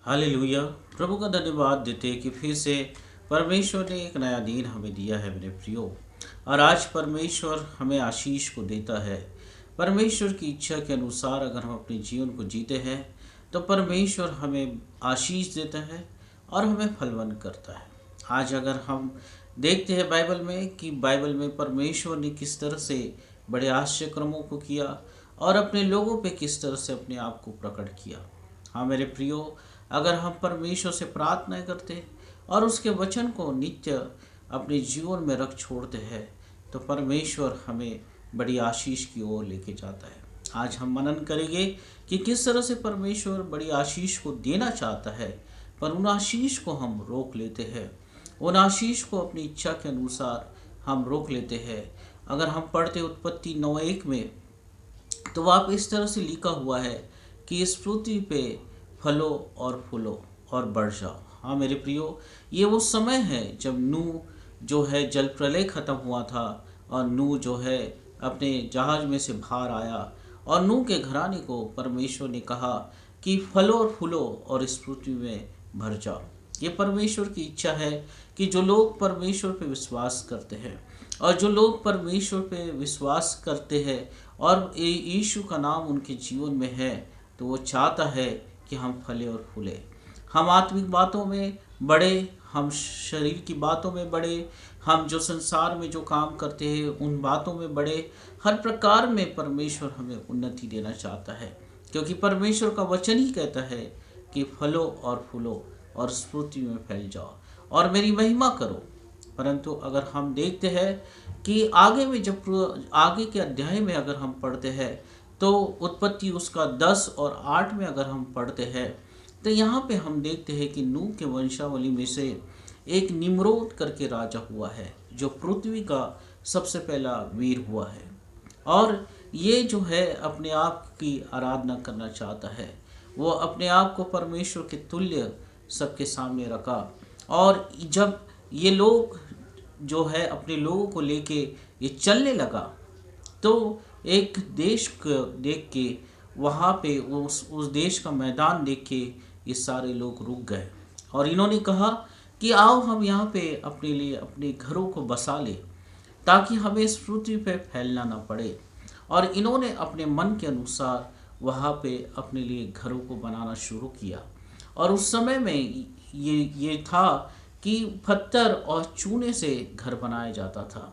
Hallelujah. प्रभु का धन्यवाद देते हैं कि फिर से परमेश्वर ने एक नया दिन हमें दिया है मेरे प्रियो। और आज परमेश्वर हमें आशीष को देता है। परमेश्वर की इच्छा के अनुसार अगर हम अपने जीवन को जीते हैं तो परमेश्वर हमें आशीष देता है और हमें फलवान करता है। आज अगर हम देखते हैं बाइबल में कि बाइबल में परमेश्वर ने किस तरह से बड़े आश्चर्य कर्मों को किया और अपने लोगों पे किस तरह से अपने आप को प्रकट किया। हाँ मेरे प्रियो, अगर हम परमेश्वर से प्रार्थना करते और उसके वचन को नित्य अपने जीवन में रख छोड़ते हैं तो परमेश्वर हमें बड़ी आशीष की ओर लेके जाता है। आज हम मनन करेंगे कि किस तरह से परमेश्वर बड़ी आशीष को देना चाहता है, पर उन आशीष को हम रोक लेते हैं। उन आशीष को अपनी इच्छा के अनुसार हम रोक लेते हैं। अगर हम पढ़ते उत्पत्ति 9:1 में तो वहाँ पे इस तरह से लिखा हुआ है कि इस पृथ्वी पे फलो और फूलो और बढ़ जाओ। हाँ मेरे प्रियो, ये वो समय है जब नूह जो है जल प्रलय खत्म हुआ था और नूह जो है अपने जहाज में से बाहर आया और नूह के घराने को परमेश्वर ने कहा कि फलो और फूलो और इस पृथ्वी में भर जाओ। ये परमेश्वर की इच्छा है कि जो लोग परमेश्वर पे विश्वास करते हैं और जो लोग परमेश्वर पे विश्वास करते हैं और यीशु का नाम उनके जीवन में है तो वो चाहता है कि हम फले और फूले, हम आत्मिक बातों में बढ़े, हम शरीर की बातों में बढ़े, हम जो संसार में जो काम करते हैं उन बातों में बढ़े। हर प्रकार में परमेश्वर हमें उन्नति देना चाहता है, क्योंकि परमेश्वर का वचन ही कहता है कि फलो और फूलो और इस पृथ्वी में फैल जाओ और मेरी महिमा करो। परंतु अगर हम देखते हैं कि आगे में जब आगे के अध्याय में अगर हम पढ़ते हैं तो उत्पत्ति उसका 10 और 8 में अगर हम पढ़ते हैं तो यहाँ पे हम देखते हैं कि नूह के वंशावली में से एक निम्रोद करके राजा हुआ है जो पृथ्वी का सबसे पहला वीर हुआ है। और ये जो है अपने आप की आराधना करना चाहता है, वो अपने आप को परमेश्वर के तुल्य सबके सामने रखा। और जब ये लोग जो है अपने लोगों को लेके ये चलने लगा तो एक देश को देख के वहाँ पे उस देश का मैदान देख के ये सारे लोग रुक गए और इन्होंने कहा कि आओ हम यहाँ पे अपने लिए अपने घरों को बसा ले ताकि हमें इस पृथ्वी पे फैलना ना पड़े। और इन्होंने अपने मन के अनुसार वहाँ पे अपने लिए घरों को बनाना शुरू किया। और उस समय में ये था कि पत्थर और चूने से घर बनाया जाता था,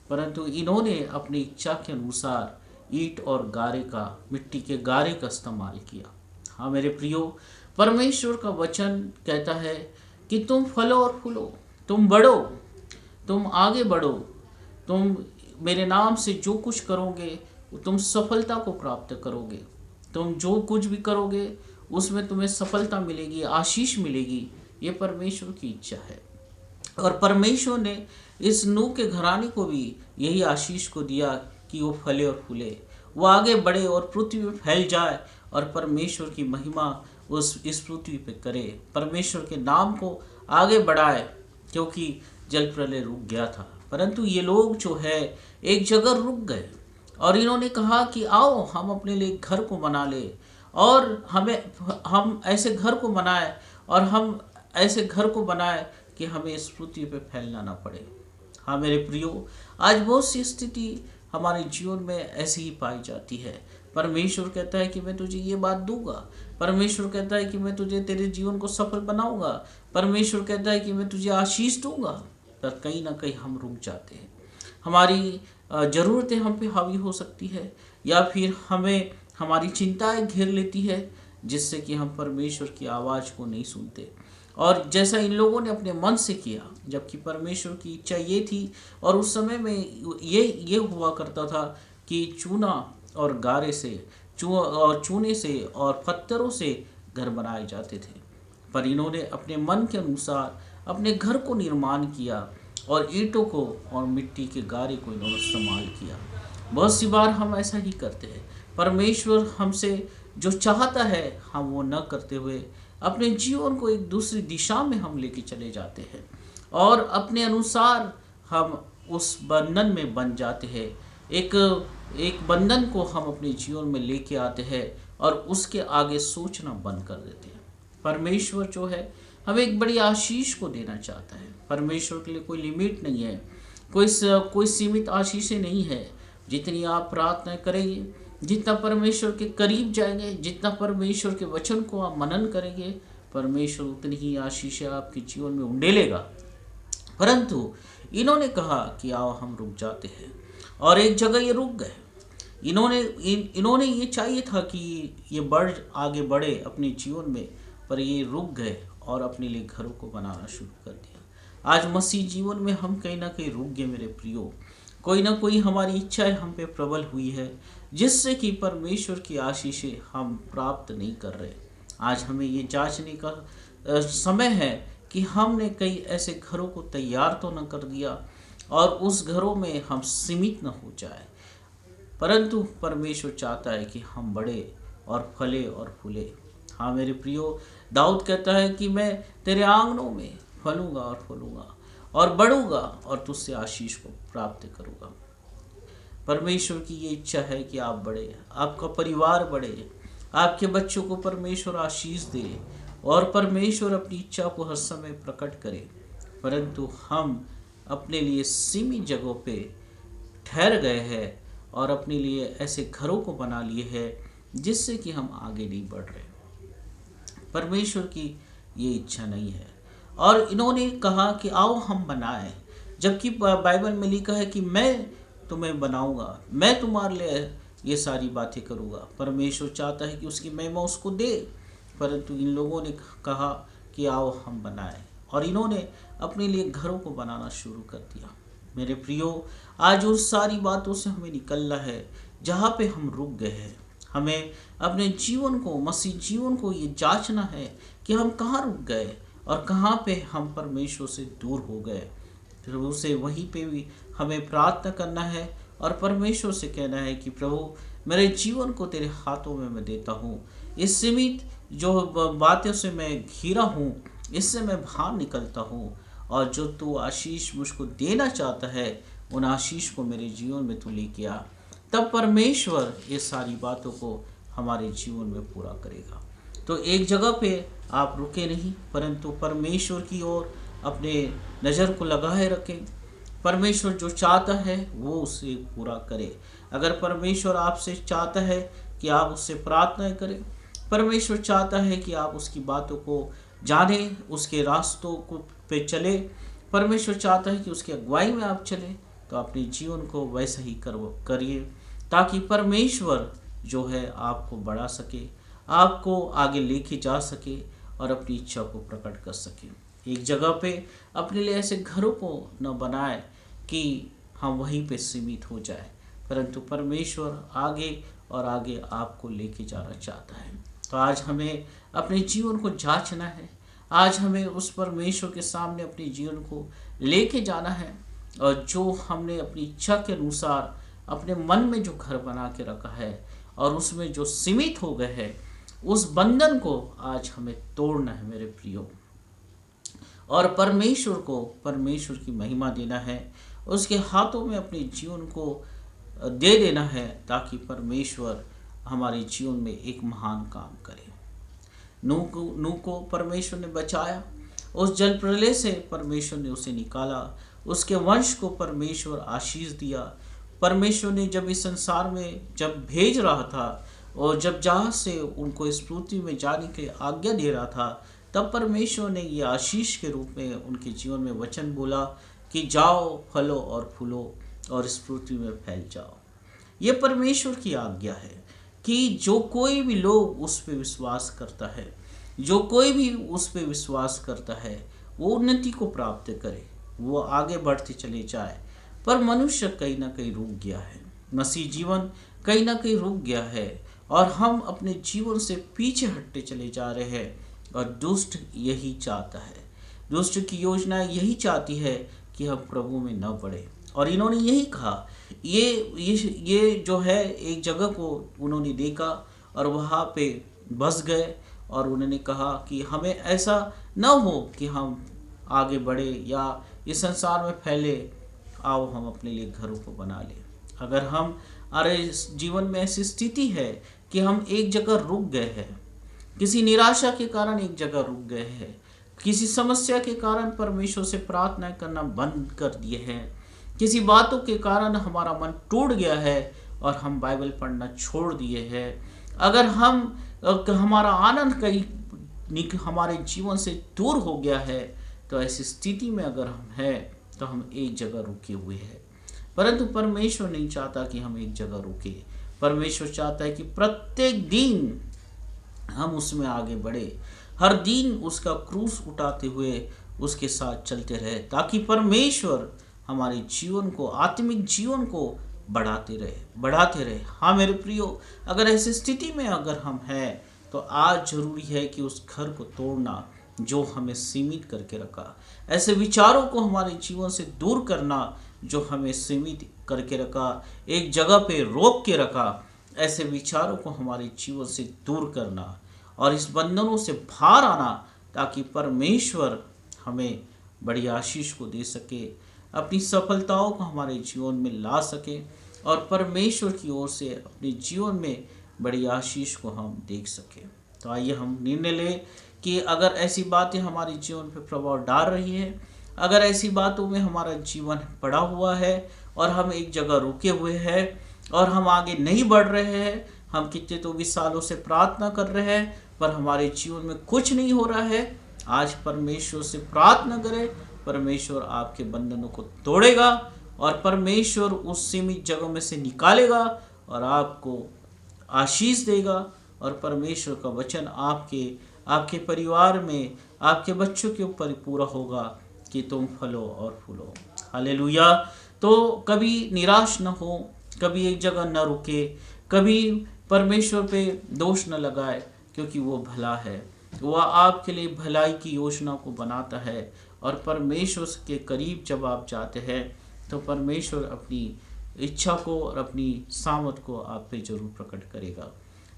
परंतु इन्होंने अपनी इच्छा के अनुसार ईंट और गारे का मिट्टी के गारे का इस्तेमाल किया। हाँ मेरे प्रियो, परमेश्वर का वचन कहता है कि तुम फलो और फूलो, तुम बढ़ो, तुम आगे बढ़ो, तुम मेरे नाम से जो कुछ करोगे तुम सफलता को प्राप्त करोगे। तुम जो कुछ भी करोगे उसमें तुम्हें सफलता मिलेगी, आशीष मिलेगी। ये परमेश्वर की इच्छा है। और परमेश्वर ने इस नूह के घराने को भी यही आशीष को दिया कि वो फले और फूले, वो आगे बढ़े और पृथ्वी में फैल जाए और परमेश्वर की महिमा इस पृथ्वी पे करे, परमेश्वर के नाम को आगे बढ़ाए, क्योंकि जल प्रलय रुक गया था। परंतु ये लोग जो है एक जगह रुक गए और इन्होंने कहा कि आओ हम अपने लिए घर को बना ले और हम ऐसे घर को बनाए और हम ऐसे घर को बनाए कि हमें इस पृथ्वी पे फैलना ना पड़े। हाँ मेरे प्रियो, आज बहुत सी स्थिति हमारे जीवन में ऐसी ही पाई जाती है। परमेश्वर कहता है कि मैं तुझे ये बात दूंगा, परमेश्वर कहता है कि मैं तुझे तेरे जीवन को सफल बनाऊंगा, परमेश्वर कहता है कि मैं तुझे आशीष दूंगा, पर कहीं ना कहीं हम रुक जाते हैं। हमारी ज़रूरतें हम पे हावी हो सकती है या फिर हमें हमारी चिंताएं घेर लेती है जिससे कि हम परमेश्वर की आवाज़ को नहीं सुनते। और जैसा इन लोगों ने अपने मन से किया, जबकि परमेश्वर की इच्छा ये थी और उस समय में ये हुआ करता था कि चूना और गारे से चूने से और पत्थरों से घर बनाए जाते थे, पर इन्होंने अपने मन के अनुसार अपने घर को निर्माण किया और ईंटों को और मिट्टी के गारे को इन्होंने इस्तेमाल किया। बहुत सी बार हम ऐसा ही करते हैं। परमेश्वर हमसे जो चाहता है हम वो न करते हुए अपने जीवन को एक दूसरी दिशा में हम लेके चले जाते हैं और अपने अनुसार हम उस बंधन में बन जाते हैं। एक बंधन को हम अपने जीवन में लेके आते हैं और उसके आगे सोचना बंद कर देते हैं। परमेश्वर जो है हमें एक बड़ी आशीष को देना चाहता है। परमेश्वर के लिए कोई लिमिट नहीं है, कोई सीमित आशीषें नहीं है। जितनी आप प्रार्थना करेंगे, जितना परमेश्वर के करीब जाएंगे, जितना परमेश्वर के वचन को आप मनन करेंगे, परमेश्वर उतनी ही आशीषें आपके जीवन में उंडेलेगा। परंतु इन्होंने कहा कि आओ हम रुक जाते हैं, और एक जगह ये रुक गए। इन्होंने ये चाहिए था कि ये आगे बढ़े अपने जीवन में, पर ये रुक गए और अपने लिए घरों को बनाना शुरू कर दिया। आज मसीह जीवन में हम कहीं ना कहीं रुक गए मेरे प्रियो। कोई ना कोई हमारी इच्छाएं हम पे प्रबल हुई है, जिससे कि परमेश्वर की आशीषें हम प्राप्त नहीं कर रहे। आज हमें ये जांचने का समय है कि हमने कई ऐसे घरों को तैयार तो न कर दिया और उस घरों में हम सीमित न हो जाए, परंतु परमेश्वर चाहता है कि हम बढ़े और फले और फूले। हाँ मेरे प्रियो, दाऊद कहता है कि मैं तेरे आंगनों में फलूंगा और फूलूंगा और बढ़ूंगा और तुझसे आशीष को प्राप्त करूंगा। परमेश्वर की ये इच्छा है कि आप बढ़े, आपका परिवार बढ़े, आपके बच्चों को परमेश्वर आशीष दे और परमेश्वर अपनी इच्छा को हर समय प्रकट करे। परंतु हम अपने लिए सीमित जगहों पे ठहर गए हैं और अपने लिए ऐसे घरों को बना लिए हैं जिससे कि हम आगे नहीं बढ़ रहे। परमेश्वर की ये इच्छा नहीं है। और इन्होंने कहा कि आओ हम बनाएं, जबकि बाइबल में लिखा है कि मैं तुम्हें बनाऊंगा, मैं तुम्हारे लिए ये सारी बातें करूंगा। परमेश्वर चाहता है कि उसकी महिमा उसको दे, परंतु इन लोगों ने कहा कि आओ हम बनाएं, और इन्होंने अपने लिए घरों को बनाना शुरू कर दिया। मेरे प्रियो, आज उन सारी बातों से हमें निकलना है जहाँ पे हम रुक गए हैं। हमें अपने जीवन को, मसीह जीवन को ये जांचना है कि हम कहाँ रुक गए और कहाँ पे हम परमेश्वर से दूर हो गए। प्रभु से वहीं पे भी हमें प्रार्थना करना है और परमेश्वर से कहना है कि प्रभु मेरे जीवन को तेरे हाथों में मैं देता हूँ। इस सीमित जो बातों से मैं घिरा हूँ, इससे मैं बाहर निकलता हूँ, और जो तू आशीष मुझको देना चाहता है उन आशीष को मेरे जीवन में तू लेके आ। तब परमेश्वर ये सारी बातों को हमारे जीवन में पूरा करेगा। तो एक जगह पे आप रुके नहीं, परंतु परमेश्वर की ओर अपने नज़र को लगाए रखें। परमेश्वर जो चाहता है वो उसे पूरा करे। अगर परमेश्वर आपसे चाहता है कि आप उससे प्रार्थना करें, परमेश्वर चाहता है कि आप उसकी बातों को जाने, उसके रास्तों को पे चले, परमेश्वर चाहता है कि उसकी अगुवाई में आप चलें, तो अपने जीवन को वैसा ही करिए, ताकि परमेश्वर जो है आपको बढ़ा सके, आपको आगे लेके जा सके और अपनी इच्छा को प्रकट कर सके। एक जगह पे अपने लिए ऐसे घरों को न बनाए कि हम वहीं पे सीमित हो जाए, परंतु परमेश्वर आगे और आगे आपको लेके जाना चाहता है। तो आज हमें अपने जीवन को जांचना है, आज हमें उस परमेश्वर के सामने अपने जीवन को लेके जाना है, और जो हमने अपनी इच्छा के अनुसार अपने मन में जो घर बना के रखा है और उसमें जो सीमित हो गए हैं, उस बंधन को आज हमें तोड़ना है मेरे प्रियो, और परमेश्वर की महिमा देना है, उसके हाथों में अपने जीवन को दे देना है, ताकि परमेश्वर हमारे जीवन में एक महान काम करे। नूह को परमेश्वर ने बचाया, उस जल प्रलय से परमेश्वर ने उसे निकाला, उसके वंश को परमेश्वर आशीष दिया। परमेश्वर ने जब इस संसार में जब भेज रहा था और जब जहाज से उनको इस पृथ्वी में जाने के आज्ञा दे रहा था, तब परमेश्वर ने ये आशीष के रूप में उनके जीवन में वचन बोला कि जाओ, फलो और फूलो और इस पृथ्वी में फैल जाओ। ये परमेश्वर की आज्ञा है कि जो कोई भी लोग उस पर विश्वास करता है, जो कोई भी उस पर विश्वास करता है, वो उन्नति को प्राप्त करे, वो आगे बढ़ते चले जाए। पर मनुष्य कहीं ना कहीं रुक गया है, मसीह जीवन कहीं ना कहीं रुक गया है, और हम अपने जीवन से पीछे हटते चले जा रहे हैं। और दुष्ट यही चाहता है, दुष्ट की योजना यही चाहती है कि हम प्रभु में न बढ़े। और इन्होंने यही कहा, ये जो है एक जगह को उन्होंने देखा और वहाँ पे बस गए, और उन्होंने कहा कि हमें ऐसा न हो कि हम आगे बढ़े या इस संसार में फैले, आओ हम अपने लिए घरों को बना लें। अगर हम अरे जीवन में ऐसी स्थिति है कि हम एक जगह रुक गए हैं, किसी निराशा के कारण एक जगह रुक गए हैं, किसी समस्या के कारण परमेश्वर से प्रार्थना करना बंद कर दिए हैं, किसी बातों के कारण हमारा मन टूट गया है और हम बाइबल पढ़ना छोड़ दिए हैं। अगर हमारा आनंद कहीं हमारे जीवन से दूर हो गया है, तो ऐसी स्थिति में अगर हम हैं तो हम एक जगह रुके हुए हैं। परंतु परमेश्वर नहीं चाहता कि हम एक जगह रुके। परमेश्वर चाहता है कि प्रत्येक दिन हम उसमें आगे बढ़े, हर दिन उसका क्रूस उठाते हुए उसके साथ चलते रहे, ताकि परमेश्वर हमारे जीवन को, आत्मिक जीवन को बढ़ाते रहे। हाँ मेरे प्रियो, अगर ऐसी स्थिति में अगर हम हैं तो आज जरूरी है कि उस घर को तोड़ना जो हमें सीमित करके रखा, ऐसे विचारों को हमारे जीवन से दूर करना जो हमें सीमित करके रखा, एक जगह पे रोक के रखा, ऐसे विचारों को हमारे जीवन से दूर करना और इस बंधनों से बाहर आना, ताकि परमेश्वर हमें बड़ी आशीष को दे सके, अपनी सफलताओं को हमारे जीवन में ला सके और परमेश्वर की ओर से अपने जीवन में बड़ी आशीष को हम देख सके। तो आइए हम निर्णय लें कि अगर ऐसी बातें हमारे जीवन पर प्रभाव डाल रही है, अगर ऐसी बातों में हमारा जीवन पड़ा हुआ है और हम एक जगह रुके हुए हैं और हम आगे नहीं बढ़ रहे हैं, हम कितने तो 20 सालों से प्रार्थना कर रहे हैं पर हमारे जीवन में कुछ नहीं हो रहा है, आज परमेश्वर से प्रार्थना करें। परमेश्वर आपके बंधनों को तोड़ेगा और परमेश्वर उस सीमित जगह में से निकालेगा और आपको आशीष देगा। और परमेश्वर का वचन आपके परिवार में, आपके बच्चों के ऊपर पूरा होगा कि तुम फलो और फूलो। हालेलुया। तो कभी निराश न हो, कभी एक जगह न रुके, कभी परमेश्वर पे दोष न लगाए, क्योंकि वो भला है, वह आपके लिए भलाई की योजना को बनाता है। और परमेश्वर के करीब जब आप जाते हैं तो परमेश्वर अपनी इच्छा को और अपनी सामर्थ को आप पे जरूर प्रकट करेगा।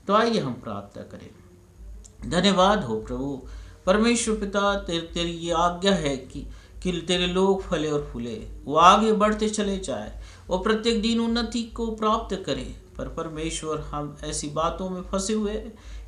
तो आइए हम प्रार्थना करें। धन्यवाद हो प्रभु परमेश्वर पिता, तेरी ये आज्ञा है कि तेरे लोग फले और फूले, वो आगे बढ़ते चले जाए, वो प्रत्येक दिन उन्नति को प्राप्त करें। पर परमेश्वर हम ऐसी बातों में फंसे हुए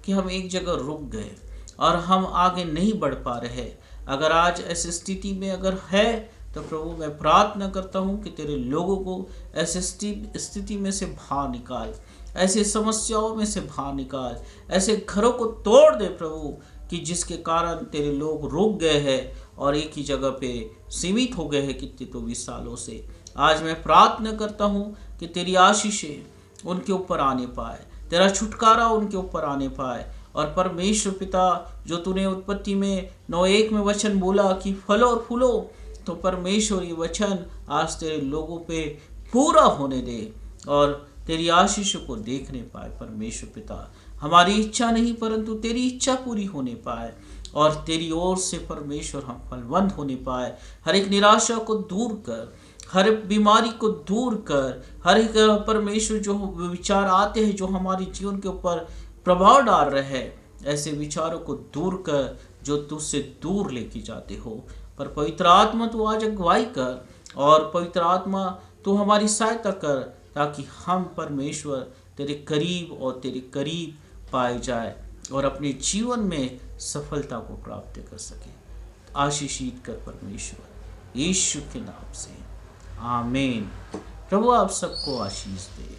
कि हम एक जगह रुक गए और हम आगे नहीं बढ़ पा रहे। अगर आज ऐसी स्थिति में अगर है तो प्रभु मैं प्रार्थना करता हूँ कि तेरे लोगों को ऐसे स्थिति में से बाहर निकाल, ऐसे समस्याओं में से बाहर निकाल, ऐसे घरों को तोड़ दे प्रभु कि जिसके कारण तेरे लोग रुक गए हैं और एक ही जगह पे सीमित हो गए हैं कितने तो 20 सालों से। आज मैं प्रार्थना करता हूँ कि तेरी आशीषें उनके ऊपर आने पाए, तेरा छुटकारा उनके ऊपर आने पाए। और परमेश्वर पिता, जो तूने उत्पत्ति में 9:1 में वचन बोला कि फलो और फूलो, तो परमेश्वर ये वचन आज तेरे लोगों पे पूरा होने दे और तेरी आशीष को देखने पाए। परमेश्वर पिता, हमारी इच्छा नहीं परंतु तेरी इच्छा पूरी होने पाए और तेरी ओर से परमेश्वर हम फलवंत होने पाए। हर एक निराशा को दूर कर, हर एक बीमारी को दूर कर, हर एक परमेश्वर जो विचार आते हैं जो हमारे जीवन के ऊपर प्रभाव डाल रहे हैं, ऐसे विचारों को दूर कर जो तुझसे दूर लेके जाते हो। पर पवित्र आत्मा तू आज अगुवाई कर और पवित्र आत्मा तू हमारी सहायता कर, ताकि हम परमेश्वर तेरे करीब पाए जाए और अपने जीवन में सफलता को प्राप्त कर सके। आशीषित कर परमेश्वर, यीशु के नाम से, आमीन। प्रभु आप सबको आशीष दे।